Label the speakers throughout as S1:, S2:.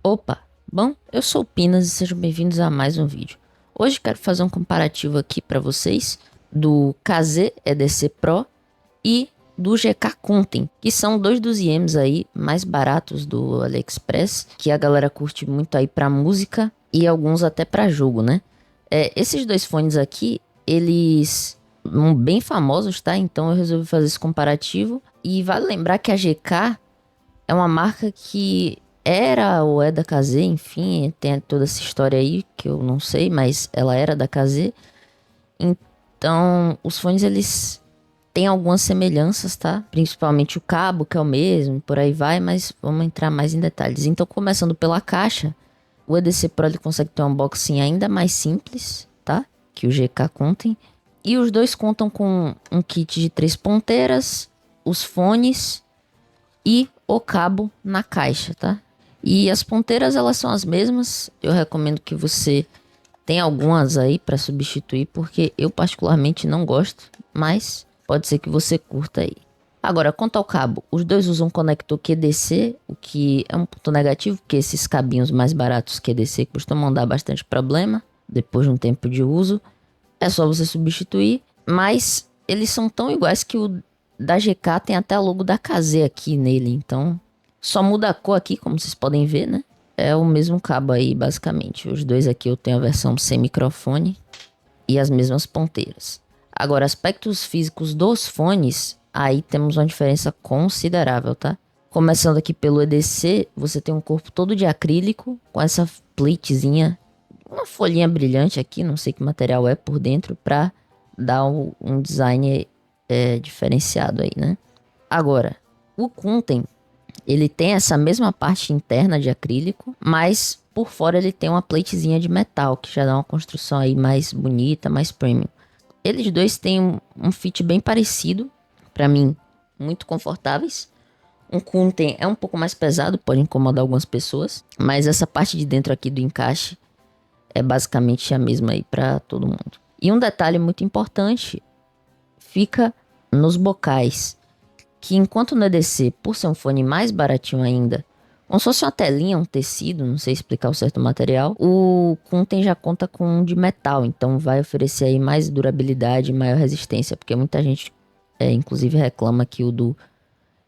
S1: Opa, bom, eu sou o Pinas e sejam bem-vindos a mais um vídeo. Hoje quero fazer um comparativo aqui para vocês do KZ EDC Pro e do GK Content, que são dois dos IEMs aí mais baratos do AliExpress, que a galera curte muito aí para música e alguns até para jogo, né? Esses dois fones aqui, eles são bem famosos, tá? Então eu resolvi fazer esse comparativo e vale lembrar que a GK é uma marca que era ou é da KZ, enfim, tem toda essa história aí que eu não sei, mas ela era da KZ. Então, os fones eles têm algumas semelhanças, tá? Principalmente o cabo, que é o mesmo, por aí vai, mas vamos entrar mais em detalhes. Então, começando pela caixa, o EDC Pro ele consegue ter um unboxing ainda mais simples, tá? Que o GK Content. E os dois contam com um kit de 3 ponteiras, os fones e o cabo na caixa, tá? E as ponteiras elas são as mesmas. Eu recomendo que você tenha algumas aí para substituir, porque eu particularmente não gosto, mas pode ser que você curta aí. Agora, quanto ao cabo, os dois usam conector QDC, o que é um ponto negativo, porque esses cabinhos mais baratos QDC costumam dar bastante problema depois de um tempo de uso. É só você substituir, mas eles são tão iguais que o da GK tem até o logo da KZ aqui nele, então só muda a cor aqui, como vocês podem ver, né? É o mesmo cabo aí, basicamente. Os dois aqui eu tenho a versão sem microfone e as mesmas ponteiras. Agora, aspectos físicos dos fones, aí temos uma diferença considerável, tá? Começando aqui pelo EDC, você tem um corpo todo de acrílico, com essa platezinha, uma folhinha brilhante aqui, não sei que material é por dentro, pra dar um design diferenciado aí, né? Agora, o Content, ele tem essa mesma parte interna de acrílico, mas por fora ele tem uma platezinha de metal, que já dá uma construção aí mais bonita, mais premium. Eles dois têm um fit bem parecido, pra mim, muito confortáveis. Um Content é um pouco mais pesado, pode incomodar algumas pessoas, mas essa parte de dentro aqui do encaixe é basicamente a mesma aí pra todo mundo. E um detalhe muito importante fica nos bocais, que enquanto no EDC, por ser um fone mais baratinho ainda, como se fosse uma telinha, um tecido, não sei explicar o certo material, o Content já conta com um de metal, então vai oferecer aí mais durabilidade e maior resistência, porque muita gente, inclusive, reclama que o do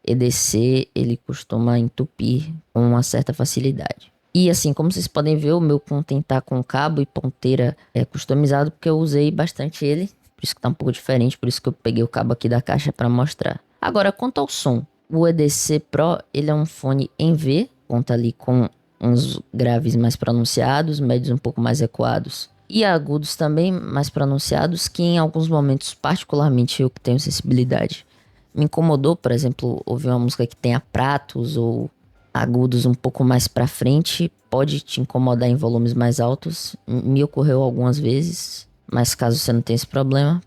S1: EDC, ele costuma entupir com uma certa facilidade. E assim, como vocês podem ver, o meu Content tá com cabo e ponteira customizado, porque eu usei bastante ele, por isso que tá um pouco diferente, por isso que eu peguei o cabo aqui da caixa para mostrar. Agora, quanto ao som, o EDC Pro, ele é um fone em V, conta ali com uns graves mais pronunciados, médios um pouco mais ecoados e agudos também mais pronunciados, que em alguns momentos, particularmente eu que tenho sensibilidade, me incomodou, por exemplo, ouvir uma música que tenha pratos ou agudos um pouco mais pra frente, pode te incomodar em volumes mais altos, me ocorreu algumas vezes, mas caso você não tenha esse problema,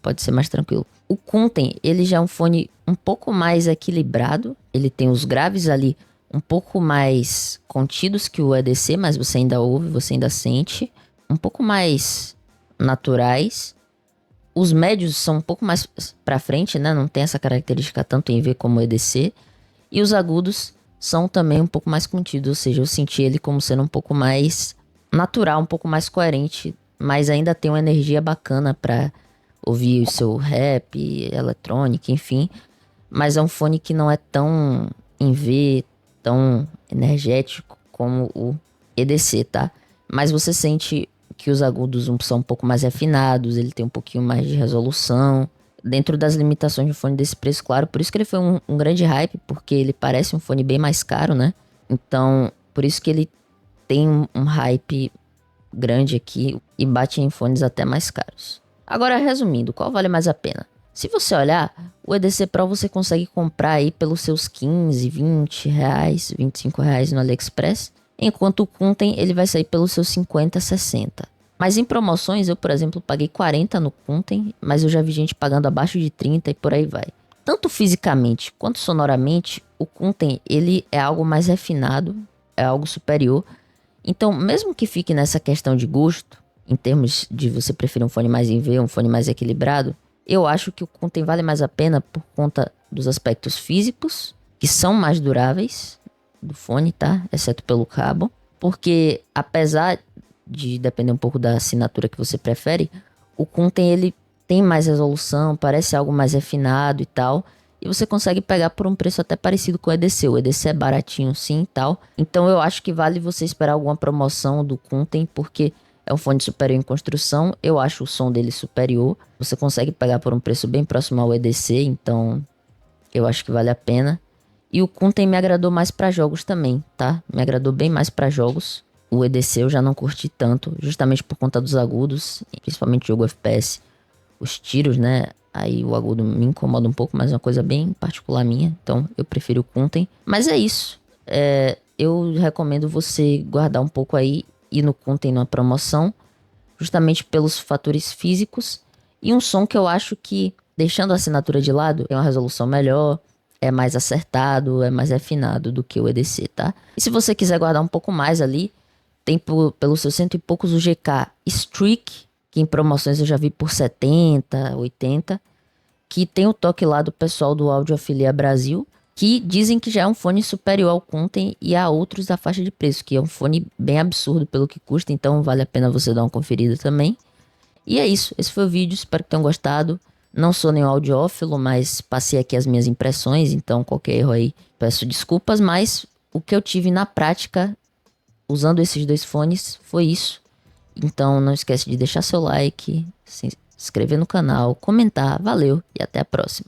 S1: pode ser mais tranquilo. O Content, ele já é um fone um pouco mais equilibrado. Ele tem os graves ali um pouco mais contidos que o EDC, mas você ainda ouve, você ainda sente. Um pouco mais naturais. Os médios são um pouco mais pra frente, né? Não tem essa característica tanto em V como o EDC. E os agudos são também um pouco mais contidos. Ou seja, eu senti ele como sendo um pouco mais natural, um pouco mais coerente. Mas ainda tem uma energia bacana pra ouvir o seu rap, eletrônica, enfim. Mas é um fone que não é tão em V, tão energético como o EDC, tá? Mas você sente que os agudos são um pouco mais refinados, ele tem um pouquinho mais de resolução. Dentro das limitações de um fone desse preço, claro. Por isso que ele foi um grande hype, porque ele parece um fone bem mais caro, né? Então, por isso que ele tem um hype grande aqui e bate em fones até mais caros. Agora, resumindo, qual vale mais a pena? Se você olhar, o EDC Pro você consegue comprar aí pelos seus 15, 20 reais, 25 reais no AliExpress, enquanto o Content ele vai sair pelos seus 50, 60. Mas em promoções, eu, por exemplo, paguei 40 no Content, mas eu já vi gente pagando abaixo de 30 e por aí vai. Tanto fisicamente quanto sonoramente, o Content ele é algo mais refinado, é algo superior. Então, mesmo que fique nessa questão de gosto, em termos de você preferir um fone mais em V, um fone mais equilibrado, eu acho que o Content vale mais a pena por conta dos aspectos físicos, que são mais duráveis, do fone, tá? Exceto pelo cabo. Porque apesar de depender um pouco da assinatura que você prefere, o Kunten ele tem mais resolução, parece algo mais refinado e tal. E você consegue pegar por um preço até parecido com o EDC. O EDC é baratinho sim e tal. Então eu acho que vale você esperar alguma promoção do Kunten, porque é um fone superior em construção. Eu acho o som dele superior. Você consegue pegar por um preço bem próximo ao EDC, então eu acho que vale a pena. E o Kunten me agradou mais pra jogos também, tá? Me agradou bem mais pra jogos. O EDC eu já não curti tanto, justamente por conta dos agudos, principalmente jogo FPS. Os tiros, né? Aí o agudo me incomoda um pouco, mas é uma coisa bem particular minha. Então eu prefiro o Kunten. Mas é isso. Eu recomendo você guardar um pouco aí, ir no Kunten numa promoção, justamente pelos fatores físicos. E um som que eu acho que, deixando a assinatura de lado, tem uma resolução melhor, é mais acertado, é mais refinado do que o EDC, tá? E se você quiser guardar um pouco mais ali, tem pelos seus cento e poucos o GK Streak, que em promoções eu já vi por 70, 80, que tem o toque lá do pessoal do Audiofilia Brasil, que dizem que já é um fone superior ao Kunten e a outros da faixa de preço, que é um fone bem absurdo pelo que custa, então vale a pena você dar uma conferida também. E é isso, esse foi o vídeo, espero que tenham gostado. Não sou nenhum audiófilo, mas passei aqui as minhas impressões, então qualquer erro aí peço desculpas, mas o que eu tive na prática usando esses dois fones foi isso. Então não esquece de deixar seu like, se inscrever no canal, comentar, valeu e até a próxima.